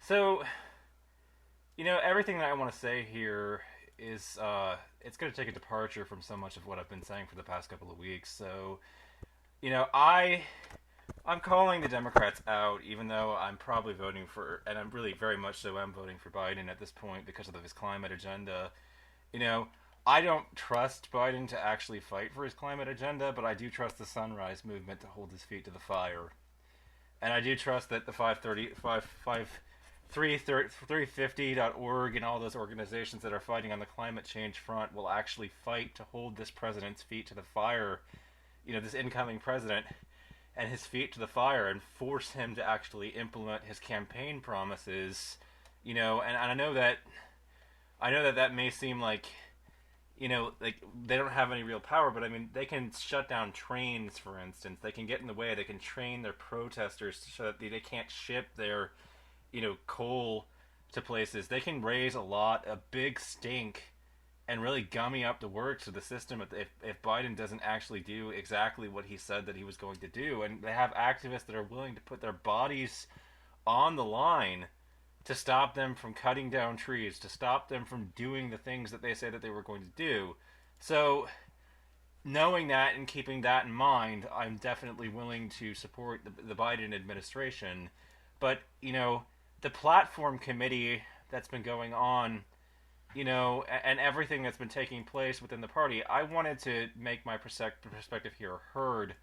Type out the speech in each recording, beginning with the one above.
So, everything that I want to say here is it's going to take a departure from so much of what I've been saying for the past couple of weeks. So, you know, I I'm calling the Democrats out, even though I'm probably voting for, and I'm really very much so am voting for Biden at this point because of his climate agenda. You know, I don't trust Biden to actually fight for his climate agenda, but I do trust the Sunrise Movement to hold his feet to the fire. And I do trust that the 350.org and all those organizations that are fighting on the climate change front will actually fight to hold this president's feet to the fire, this incoming president and his feet to the fire and force him to actually implement his campaign promises. And I know that that may seem like like they don't have any real power, but I mean, they can shut down trains, for instance. They can get in the way. They can train their protesters so that they can't ship their, coal to places. They can raise a big stink, and really gummy up the works of the system if Biden doesn't actually do exactly what he said that he was going to do. And they have activists that are willing to put their bodies on the line to stop them from cutting down trees, to stop them from doing the things that they say that they were going to do. So, knowing that and keeping that in mind, I'm definitely willing to support the Biden administration. But, the platform committee that's been going on, and everything that's been taking place within the party, I wanted to make my perspective here heard,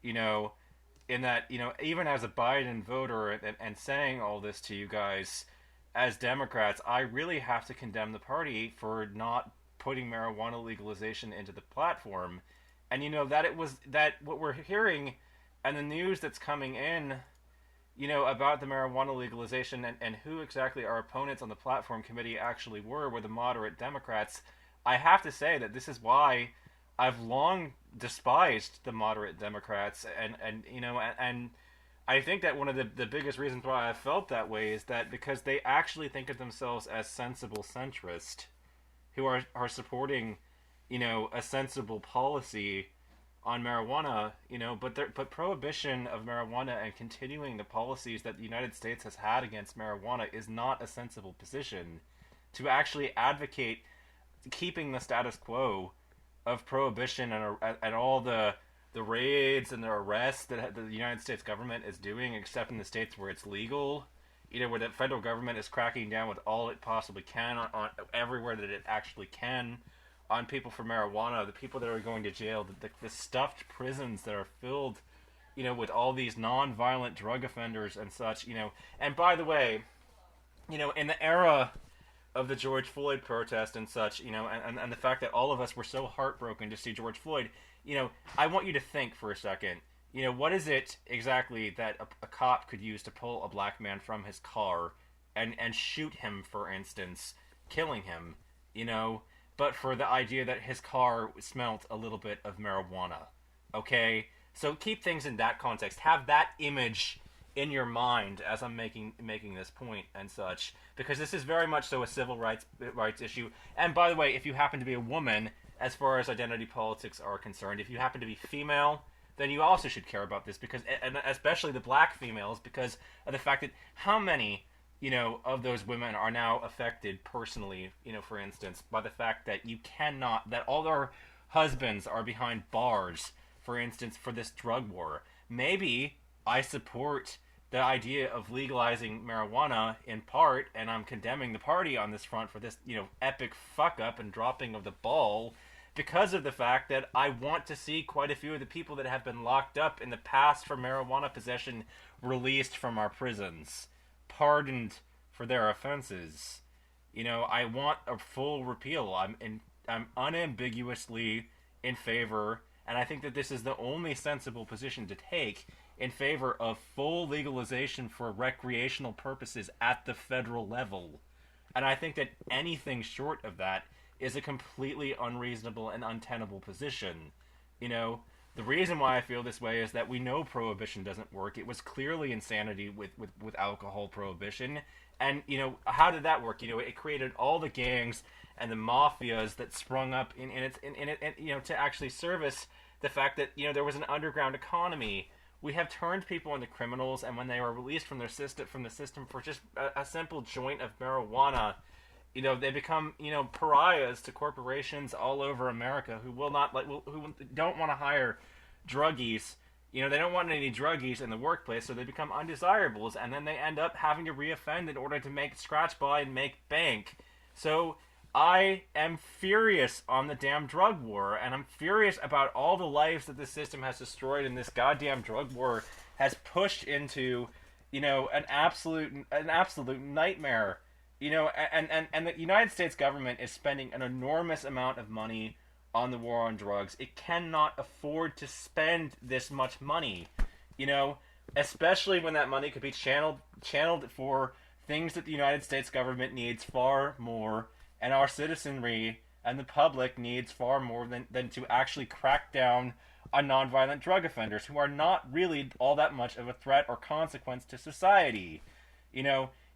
you know, in that, even as a Biden voter and saying all this to you guys, as Democrats, I really have to condemn the party for not putting marijuana legalization into the platform. And that it was that what we're hearing and the news that's coming in, about the marijuana legalization and who exactly our opponents on the platform committee actually were the moderate Democrats. I have to say that this is why I've long despised the moderate Democrats, and I think that one of the biggest reasons why I felt that way is that because they actually think of themselves as sensible centrist, who are supporting, a sensible policy on marijuana, but prohibition of marijuana and continuing the policies that the United States has had against marijuana is not a sensible position. To actually advocate keeping the status quo of prohibition and all the raids and the arrests that the United States government is doing, except in the states where it's legal, where the federal government is cracking down with all it possibly can on everywhere that it actually can on people for marijuana, the people that are going to jail, the stuffed prisons that are filled, with all these non-violent drug offenders and such, And by the way, in the era of the George Floyd protest and such, and the fact that all of us were so heartbroken to see George Floyd, I want you to think for a second. What is it exactly that a cop could use to pull a black man from his car and shoot him, for instance, killing him, but for the idea that his car smelt a little bit of marijuana, okay? So keep things in that context. Have that image in your mind as I'm making this point and such, because this is very much so a civil rights issue. And by the way, if you happen to be a woman, as far as identity politics are concerned, if you happen to be female, then you also should care about this, because, and especially the black females, because of the fact that how many, of those women are now affected personally, for instance, by the fact that that all their husbands are behind bars, for instance, for this drug war. Maybe I support the idea of legalizing marijuana in part, and I'm condemning the party on this front for this, epic fuck up and dropping of the ball, because of the fact that I want to see quite a few of the people that have been locked up in the past for marijuana possession released from our prisons, pardoned for their offenses. I want a full repeal. I'm unambiguously in favor, and I think that this is the only sensible position to take in favor of full legalization for recreational purposes at the federal level. And I think that anything short of that is a completely unreasonable and untenable position. The reason why I feel this way is that we know prohibition doesn't work. It was clearly insanity with alcohol prohibition. And, how did that work? It created all the gangs and the mafias that sprung up in it, to actually service the fact that, there was an underground economy We have turned people into criminals, and when they are released from the system for just a simple joint of marijuana, they become pariahs to corporations all over America who will not who don't want to hire druggies. They don't want any druggies in the workplace, so they become undesirables, and then they end up having to reoffend in order to make scratch by and make bank. So I am furious on the damn drug war, and I'm furious about all the lives that this system has destroyed, and this goddamn drug war has pushed into, an absolute nightmare. And the United States government is spending an enormous amount of money on the war on drugs. It cannot afford to spend this much money, especially when that money could be channeled for things that the United States government needs far more, and our citizenry and the public needs far more than to actually crack down on nonviolent drug offenders who are not really all that much of a threat or consequence to society.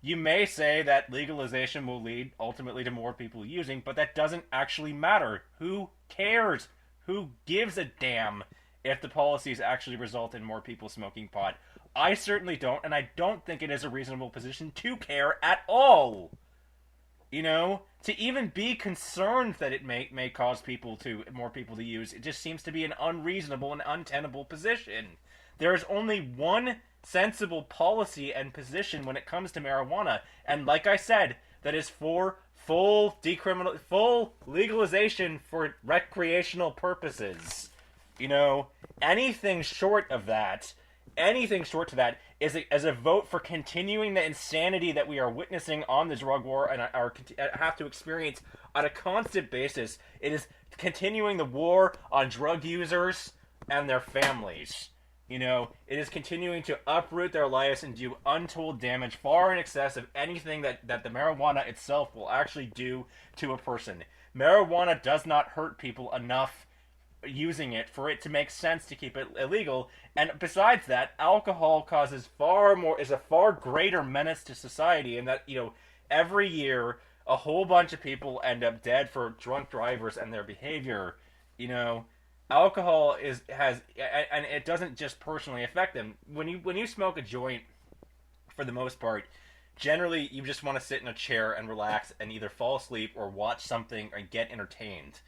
You may say that legalization will lead ultimately to more people using, but that doesn't actually matter. Who cares? Who gives a damn if the policies actually result in more people smoking pot? I certainly don't, and I don't think it is a reasonable position to care at all. To even be concerned that it may cause more people to use, it just seems to be an unreasonable and untenable position. There is only one sensible policy and position when it comes to marijuana, and like I said, that is for full legalization for recreational purposes. Anything short to that is a vote for continuing the insanity that we are witnessing on the drug war and have to experience on a constant basis. It is continuing the war on drug users and their families. It is continuing to uproot their lives and do untold damage far in excess of anything that the marijuana itself will actually do to a person. Marijuana does not hurt people enough using it for it to make sense to keep it illegal, and besides that, alcohol is a far greater menace to society, and that every year a whole bunch of people end up dead for drunk drivers and their behavior. Alcohol and it doesn't just personally affect them. When you smoke a joint, for the most part, generally you just want to sit in a chair and relax and either fall asleep or watch something and get entertained.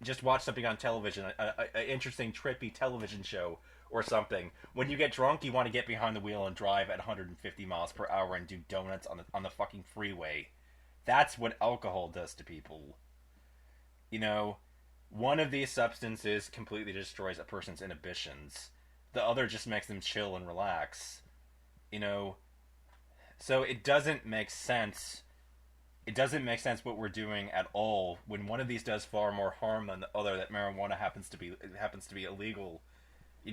Just watch something on television, an interesting, trippy television show or something. When you get drunk, you want to get behind the wheel and drive at 150 miles per hour and do donuts on the fucking freeway. That's what alcohol does to people. One of these substances completely destroys a person's inhibitions. The other just makes them chill and relax. So it doesn't make sense. It doesn't make sense what we're doing at all when one of these does far more harm than the other. That marijuana happens to be illegal.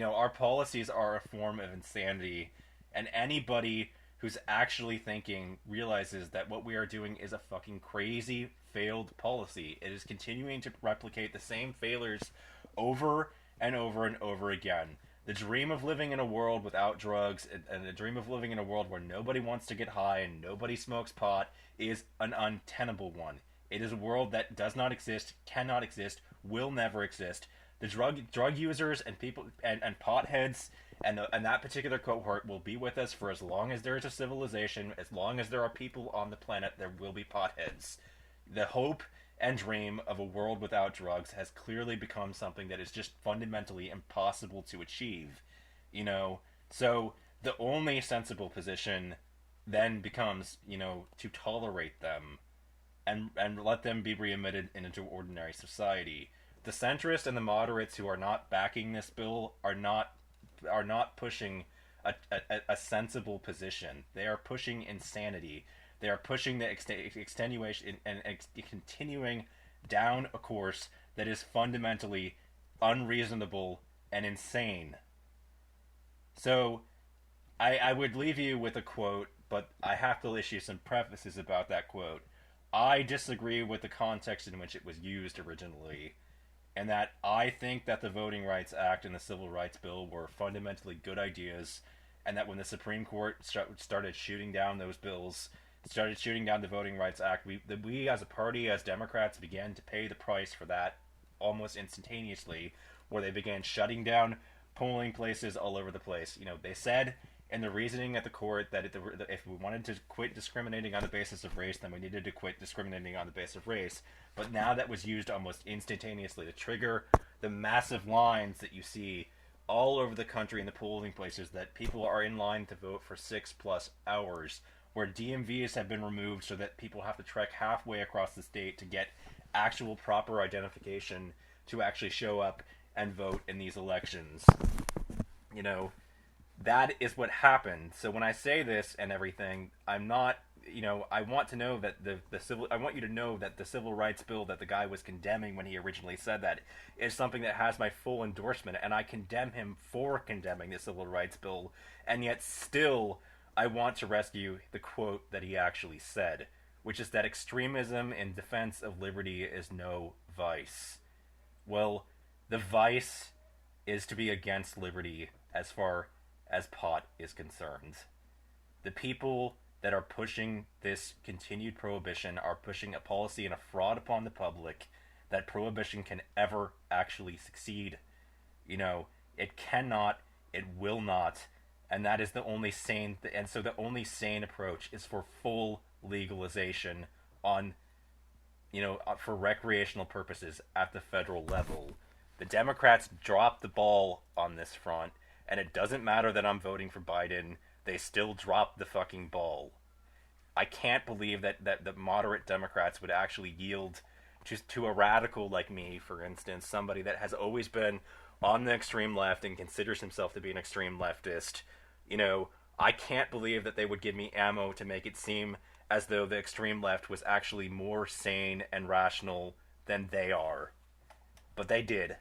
Our policies are a form of insanity, and anybody who's actually thinking realizes that what we are doing is a fucking crazy, failed policy. It is continuing to replicate the same failures over and over and over again. The dream of living in a world without drugs and the dream of living in a world where nobody wants to get high and nobody smokes pot is an untenable one. It is a world that does not exist, cannot exist, will never exist. The drug users and people and potheads and that particular cohort will be with us for as long as there is a civilization. As long as there are people on the planet, there will be potheads. The hope and dream of a world without drugs has clearly become something that is just fundamentally impossible to achieve. So the only sensible position then becomes, to tolerate them and let them be readmitted into ordinary society. The centrists and the moderates who are not backing this bill are not pushing a sensible position. They are pushing insanity. They are pushing the extenuation and continuing down a course that is fundamentally unreasonable and insane. So, I would leave you with a quote, but I have to issue some prefaces about that quote. I disagree with the context in which it was used originally, and that I think that the Voting Rights Act and the Civil Rights Bill were fundamentally good ideas, and that when the Supreme Court started shooting down those bills, started shooting down the Voting Rights Act, we as a party, as Democrats, began to pay the price for that almost instantaneously, where they began shutting down polling places all over the place. They said in the reasoning at the court that if we wanted to quit discriminating on the basis of race, then we needed to quit discriminating on the basis of race. But now that was used almost instantaneously to trigger the massive lines that you see all over the country in the polling places, that people are in line to vote for 6+ hours, where DMVs have been removed so that people have to trek halfway across the state to get actual proper identification to actually show up and vote in these elections. You know, that is what happened. So when I say this and everything, I'm not, I want to know that I want you to know that the civil rights bill that the guy was condemning when he originally said that is something that has my full endorsement, and I condemn him for condemning the civil rights bill, and yet still I want to rescue the quote that he actually said, which is that extremism in defense of liberty is no vice. Well, the vice is to be against liberty as far as pot is concerned. The people that are pushing this continued prohibition are pushing a policy and a fraud upon the public that prohibition can ever actually succeed. It cannot, it will not, and that is the only sane, and so the only sane approach is for full legalization on, for recreational purposes at the federal level. The Democrats dropped the ball on this front, and it doesn't matter that I'm voting for Biden, they still dropped the fucking ball. I can't believe that the moderate Democrats would actually yield to a radical like me, for instance, somebody that has always been on the extreme left and considers himself to be an extreme leftist. I can't believe that they would give me ammo to make it seem as though the extreme left was actually more sane and rational than they are. But they did.